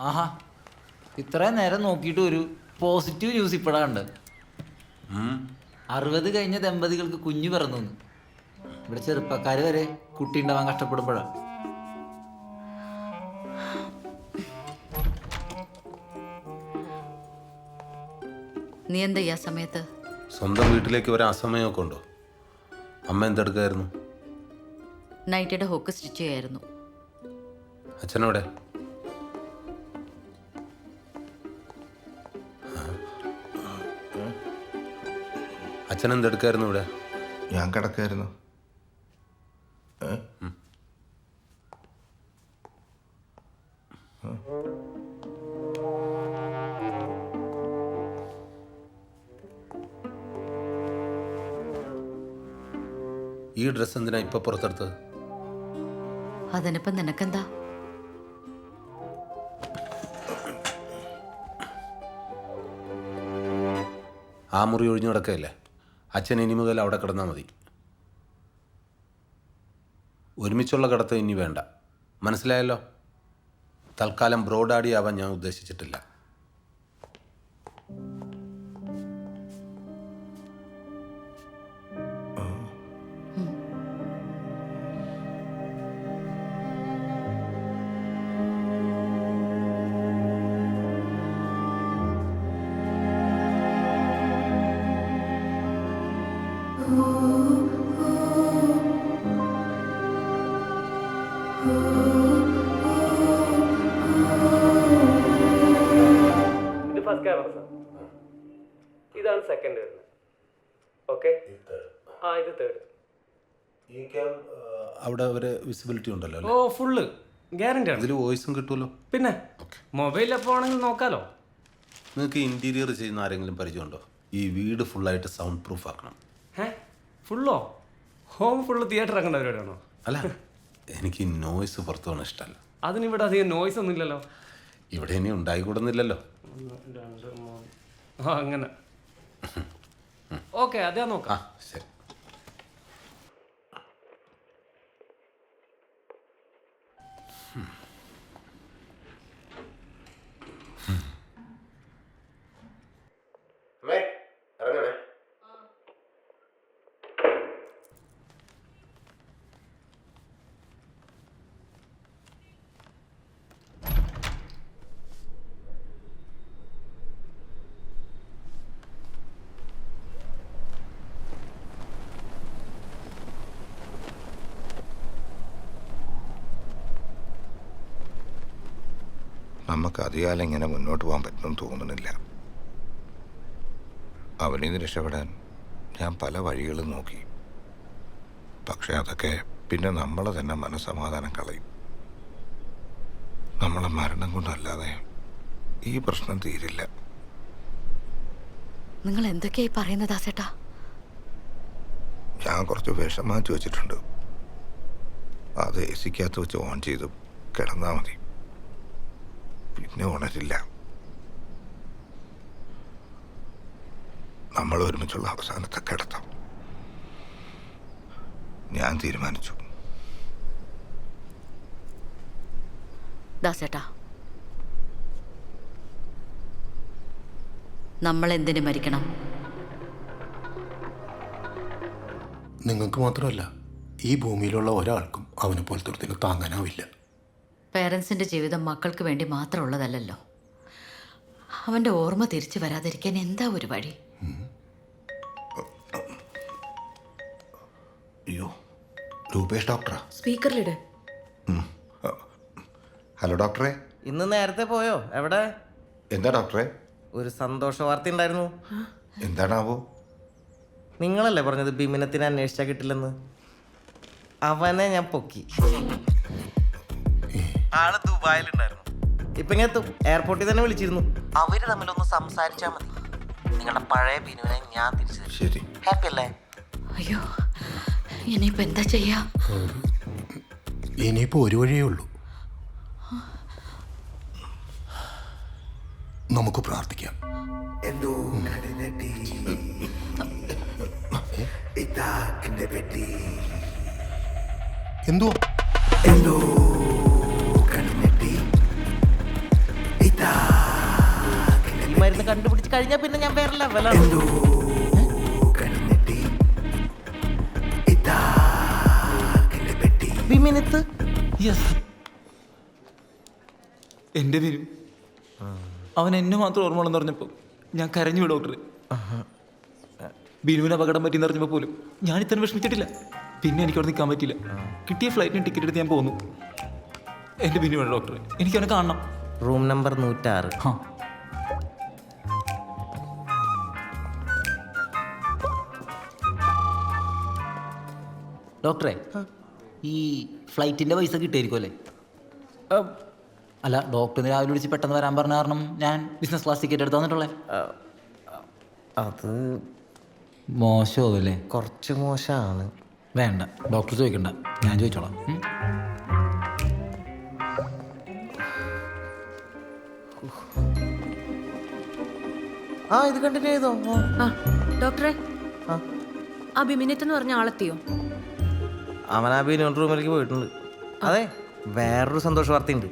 ആഹാ, ഇത്രയും നേരം നോക്കിയിട്ട് ഒരു പോസിറ്റീവ് ന്യൂസ് ഇപ്പോഴാണ്ട്. 60 കഴിഞ്ഞ ദമ്പതികൾക്ക് കുഞ്ഞു പിറന്നു. ഇവിടെ ചെറുപ്പക്കാർ വരെ കുട്ടി ഉണ്ടാവാൻ കഷ്ടപ്പെടുമ്പോഴാണ്. നീ എന്താ ഈ സമയത്ത്? സ്വന്തം വീട്ടിലേക്ക് വരാൻ അസമയമൊക്കെ ഉണ്ടോ? അമ്മ എന്തെടുക്കായിരുന്നു? നൈറ്റിയുടെ ഹോക്ക് സ്റ്റിച്ച് ചെയ്യായിരുന്നു. അച്ഛനോടെ? അച്ഛൻ എന്തെടുക്കായിരുന്നു ഇവിടെ? ഞാൻ കിടക്കായിരുന്നു. ഈ ഡ്രസ്സ് എന്തിനാ ഇപ്പൊ പുറത്തെടുത്തത്? അതിനിപ്പം നിനക്കെന്താ? ആ മുറി ഒഴിഞ്ഞു കിടക്കയല്ലേ? അച്ഛൻ ഇനി മുതൽ അവിടെ കിടന്നാൽ മതി. ഒരുമിച്ചുള്ള കിടത്തം ഇനി വേണ്ട, മനസ്സിലായല്ലോ? തൽക്കാലം ബ്രോഡാഡി ആവാൻ ഞാൻ ഉദ്ദേശിച്ചിട്ടില്ല. ഇത് ഫസ്റ്റ് ക്യാമറ സാർ, ഇതാണ് സെക്കൻഡ് വരുന്നത്. ഓക്കെ, ആ ഇത് തേർഡ്. ഈ ക്യാം അവിടെ ഒരു വിസിബിലിറ്റി ഉണ്ടല്ലോ ഓ ഫുള്ള് ഗ്യാരണ്ടി ആണ്. ഇതിൽ വോയിസും കിട്ടുമല്ലോ. പിന്നെ മൊബൈൽ എപ്പോൾ ആണെങ്കിൽ നോക്കാലോ. നിങ്ങൾക്ക് ഇൻറ്റീരിയർ ചെയ്യുന്ന ആരെങ്കിലും പരിചയമുണ്ടോ? ഈ വീട് ഫുള്ളായിട്ട് സൗണ്ട് പ്രൂഫ് ആക്കണം. ഫുള്ളോ? ഹോം ഫുള്ള് തിയേറ്റർ ആക്കേണ്ട പരിപാടിയാണോ? അല്ല, എനിക്ക് നോയ്സ് പുറത്തു പോകണം ഇഷ്ടമല്ല. അതിനിവിടെ അധികം നോയ്സ് ഒന്നും ഇല്ലല്ലോ. ഇവിടെ ഇനി ഉണ്ടായിക്കൂടുന്നില്ലല്ലോ. 1 2 3 ആ അങ്ങനെ. ഓക്കെ, അതാ നോക്കാം. ആ ശരി. നമുക്ക് അധികാലം ഇങ്ങനെ മുന്നോട്ട് പോകാൻ പറ്റുമെന്ന് തോന്നുന്നില്ല. അവനിൽ നിന്ന് രക്ഷപ്പെടാൻ ഞാൻ പല വഴികളും നോക്കി. പക്ഷെ അതൊക്കെ പിന്നെ നമ്മളെ തന്നെ മനസ്സമാധാനം കളയും. നമ്മളെ മരണം കൊണ്ടല്ലാതെ ഈ പ്രശ്നം തീരില്ല. നിങ്ങൾ എന്തൊക്കെയായി പറയുന്നത് ദാസേട്ടാ? ഞാൻ കുറച്ച് വിഷം മാറ്റി വെച്ചിട്ടുണ്ട്. അത് എസിക്കകത്ത് വെച്ച് ഓൺ ചെയ്ത് കിടന്നാൽ മതി, പിന്നെ ഉണരില്ല. നമ്മൾ ഒരുമിച്ചുള്ള അവസാനത്തെ കിടത്തം ഞാൻ തീരുമാനിച്ചു. ദാസേട്ടാ, നമ്മൾ എന്തിനു മരിക്കണം? നിങ്ങൾക്ക് മാത്രമല്ല, ഈ ഭൂമിയിലുള്ള ഒരാൾക്കും അവനെ പോലത്തെ ഒരുത്തിനെ താങ്ങാനാവില്ല. പേരൻസിൻ്റെ ജീവിതം മക്കൾക്ക് വേണ്ടി മാത്രമുള്ളതല്ലല്ലോ. അവൻ്റെ ഓർമ്മ തിരിച്ചു വരാതിരിക്കാൻ എന്താ ഒരു വഴി? അയ്യോ, രൂപേഷ് ഡോക്ടറാ? സ്പീക്കറിലിട്. ഹലോ ഡോക്ടറെ. ഇന്ന് നേരത്തെ പോയോ? എവിടെ? എന്താ ഡോക്ടറെ? ഒരു സന്തോഷ വാർത്ത ഉണ്ടായിരുന്നു. എന്താണാവോ? നിങ്ങളല്ലേ പറഞ്ഞത് ബിമിനത്തിനെ അന്വേഷിച്ചാൽ കിട്ടില്ലെന്ന്? അവനെ ഞാൻ പൊക്കി. ആള് ദുബായിലുണ്ടായിരുന്നു. ഇപ്പൊ ഇങ്ങനെ എത്തും. എയർപോർട്ടിൽ തന്നെ വിളിച്ചിരുന്നു. അവര് തമ്മിലൊന്ന് സംസാരിച്ചാൽ മതി. നിങ്ങളുടെ പഴയ ബിനുവിനെ ഞാൻ തിരിച്ചു തരും. ശരി. ഹാപ്പി അല്ലേ? അയ്യോ, ഇനിയിപ്പോൾ എന്താ ചെയ്യാ? ഇനിയിപ്പോൾ ഒരു വഴിയേ ഉള്ളൂ. നമുക്ക് പ്രാർത്ഥിക്കാം. എന്തോ ആരെന്ന് കണ്ടുപിടിച്ച് കഴിഞ്ഞാൽ പിന്നെ ഞാൻ വേറെ ലെവലാണ്. വിമിനിത്ത് യെസ്, എൻ്റെ ബിനു. അവൻ എന്നെ മാത്രം ഓർമ്മ പറഞ്ഞപ്പോൾ ഞാൻ കരഞ്ഞു പോയി ഡോക്ടറെ. ബിനുവിന് അപകടം പറ്റിയെന്ന് അറിഞ്ഞപ്പോൾ പോലും ഞാൻ ഇത്ര വിഷമിച്ചിട്ടില്ല. പിന്നെ എനിക്കവിടെ നിൽക്കാൻ പറ്റിയില്ല. കിട്ടിയ ഫ്ലൈറ്റിന് ടിക്കറ്റ് എടുത്ത് ഞാൻ പോന്നു. എൻ്റെ ബിനു വേണം ഡോക്ടറെ, എനിക്കവനെ കാണണം. Room number 106. ആ, ഡോക്ടറെ, ഈ ഫ്ലൈറ്റിൻ്റെ പൈസ കിട്ടിയായിരിക്കും അല്ലേ? അല്ല, ഡോക്ടറിന് രാവിലെ വിളിച്ച് പെട്ടെന്ന് വരാൻ പറഞ്ഞ കാരണം ഞാൻ ബിസിനസ് ക്ലാസ് ടിക്കറ്റ് എടുത്ത് തന്നിട്ടുള്ളേ. അത് മോശമല്ലേ? കുറച്ച് മോശമാണ്. വേണ്ട, ഡോക്ടർ ചോദിക്കണ്ട, ഞാൻ ചോദിച്ചോളാം. ആ ഇത് കണ്ടിന്യൂ ചെയ്തോ. ആ ഡോക്ടറെ, ആ. ആ ബിമിനിത്ത് എന്ന് പറഞ്ഞ ആളെത്തിയോ? അവൻ ആ ബിനോൺ റൂമിലേക്ക് പോയിട്ടുണ്ട്. അതെ, വേറൊരു സന്തോഷ വാർത്തയുണ്ട്,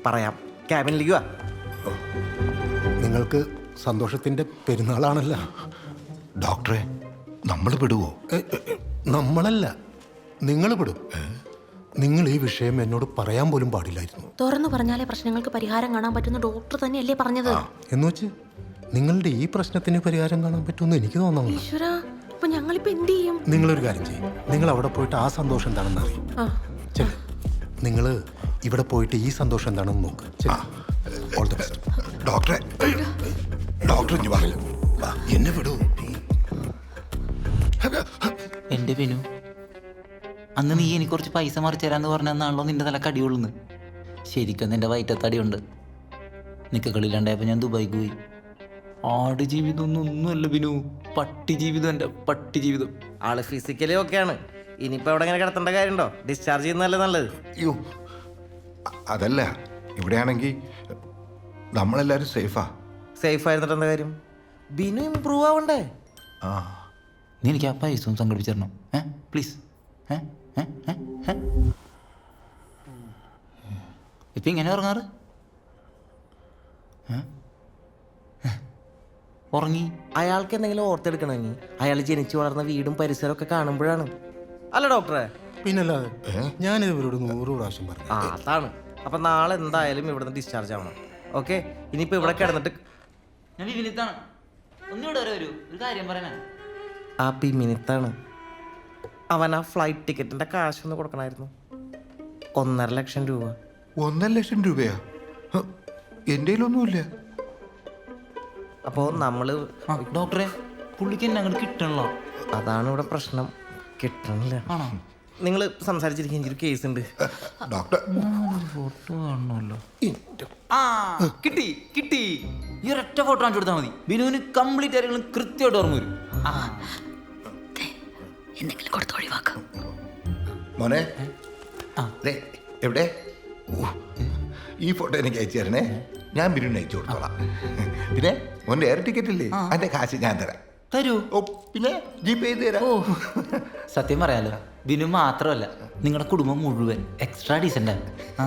പറയാം. ക്യാബിനിലേക്ക് വാ. നിങ്ങൾക്ക് സന്തോഷത്തിൻ്റെ പെരുന്നാളാണല്ലോ. ഡോക്ടറെ, നമ്മൾ വിടുവോ? നമ്മളല്ല, നിങ്ങൾ പെടും. നിങ്ങൾ ഈ വിഷയം എന്നോട് പറയാൻ പോലും പാടില്ലായിരുന്നു. തുറന്നു പറഞ്ഞാലേ പ്രശ്നങ്ങൾക്ക് പരിഹാരം കാണാൻ പറ്റുന്ന ഡോക്ടർ തന്നെയല്ലേ പറഞ്ഞത്? എന്ന് വെച്ച് നിങ്ങളുടെ ഈ പ്രശ്നത്തിന് പരിഹാരം കാണാൻ പറ്റുമെന്ന് എനിക്ക് തോന്നുന്നു. ഈശ്വര, അപ്പൊ ഞങ്ങളിപ്പോ എന്ത് ചെയ്യും? നിങ്ങളൊരു കാര്യം ചെയ്യും, നിങ്ങൾ അവിടെ പോയിട്ട് ആ സന്തോഷം എന്താണെന്ന് അറിയും. ആ, ശരി, നിങ്ങൾ ഇവിടെ പോയിട്ട് ഈ സന്തോഷം എന്താണെന്ന് നോക്ക്. ശരി, ഓൾ ദി ബെസ്റ്റ്. ഡോക്ടറെ, ഡോക്ടർ ഇനി വാ. വാ, എന്നെ വിടൂ. എൻ്റെ ബിനു, അന്ന് നീ എനിക്ക് കുറച്ച് പൈസ മറിച്ച് തരാന്ന് പറഞ്ഞാണല്ലോ നിന്റെ തല കടിയുള്ളൂന്ന്. ശരിക്കും നിന്റെ വയറ്റത്തടിയുണ്ട്. നിക്കക്കളില്ലാണ്ടായപ്പോൾ ഞാൻ ദുബായിക്ക് പോയി. ആട് ജീവിതം ഒന്നുമല്ല ബിനു, പട്ടി ജീവിതം. എൻ്റെ പട്ടി ജീവിതം. ആള് ഫിസിക്കലി ഓക്കെയാണ്. ഇനിയിപ്പോൾ എവിടെ ഇങ്ങനെ കിടത്തേണ്ട കാര്യമുണ്ടോ? ഡിസ്ചാർജ് ചെയ്യുന്നതല്ലേ നല്ലത്. അയ്യോ, അതല്ല, ഇവിടെയാണെങ്കിൽ നമ്മളെല്ലാവരും സേഫാ. സേഫ് ആയിരുന്നിട്ട് എന്താ കാര്യം? ബിനു ഇമ്പ്രൂവ് ആവണ്ടേ? ആ, നീ എനിക്ക് ആ പൈസ സംഘടിപ്പിച്ചു തരണം, പ്ലീസ്. ഇപ്പം ഇങ്ങനെ ഉറങ്ങാറ്? ഉറങ്ങി? അയാൾക്ക് എന്തെങ്കിലും ഓർത്തെടുക്കണമെങ്കിൽ അയാൾ ജനിച്ചു വളർന്ന വീടും പരിസരവും ഒക്കെ കാണുമ്പോഴാണ്. അല്ല ഡോക്ടറെ? പിന്നല്ലാതെ ഞാനിത് ഇവരോട് 100 പ്രാവശ്യം പറഞ്ഞു. ആ അതാണ്. അപ്പം നാളെ എന്തായാലും ഇവിടുന്ന് ഡിസ്ചാർജ് ആവണം. ഓക്കെ, ഇനിയിപ്പോൾ ഇവിടെ കിടന്നിട്ട് ഞാൻ വിനിത്താണ്. ഒന്നുകൂടെ വരൂ, ഒരു കാര്യം പറയാനാ. ആ ബിമിനിത്താണ്. അവൻ ആ ഫ്ലൈറ്റ് ടിക്കറ്റിൻ്റെ കാശൊന്ന് കൊടുക്കണമായിരുന്നു. 1.5 ലക്ഷം രൂപ. 1.5 ലക്ഷം രൂപയാ? എൻ്റെ കയ്യിലൊന്നുമില്ല. അപ്പോൾ നമ്മൾ ഡോക്ടറെ, പുള്ളിക്ക് എന്നെ അങ്ങോട്ട് കിട്ടണല്ലോ. അതാണ് ഇവിടെ പ്രശ്നം, കിട്ടണില്ല. ആണോ? നിങ്ങൾ സംസാരിച്ചിരിക്കും, എനിക്കൊരു കേസ് ഉണ്ട്. ഡോക്ടർ, ഫോട്ടോ കാണണമല്ലോ. ആ, കിട്ടി കിട്ടി. ഈ ഒരൊറ്റ ഫോട്ടോ കാണിച്ചു കൊടുത്താൽ മതി. ബിനുവിന് കംപ്ലീറ്റ് കാര്യങ്ങളും കൃത്യമായിട്ട് ഓർമ്മ വരും. ആ, എന്തെങ്കിലും കൊടുത്ത് ഒഴിവാക്കാം. മോനെ, ആ. ദേ, എവിടെ? ഓ, ഈ ഫോട്ടോ എനിക്ക് അയച്ചു തരണേ. ഞാൻ ബിരുവിന് അയച്ചു കൊടുത്തോളാം. പിന്നെ മോൻ്റെ എയർ ടിക്കറ്റ് ഇല്ലേ, അതിൻ്റെ കാശ് ഞാൻ തരാം. തരൂ. ഓ, പിന്നെ ജീപേ ചെയ്ത് തരാം. ഓ, സത്യം പറയാലോ, ബിനു മാത്രമല്ല നിങ്ങളുടെ കുടുംബം മുഴുവൻ എക്സ്ട്രാ ഡീസൻ്റാണ്. ആ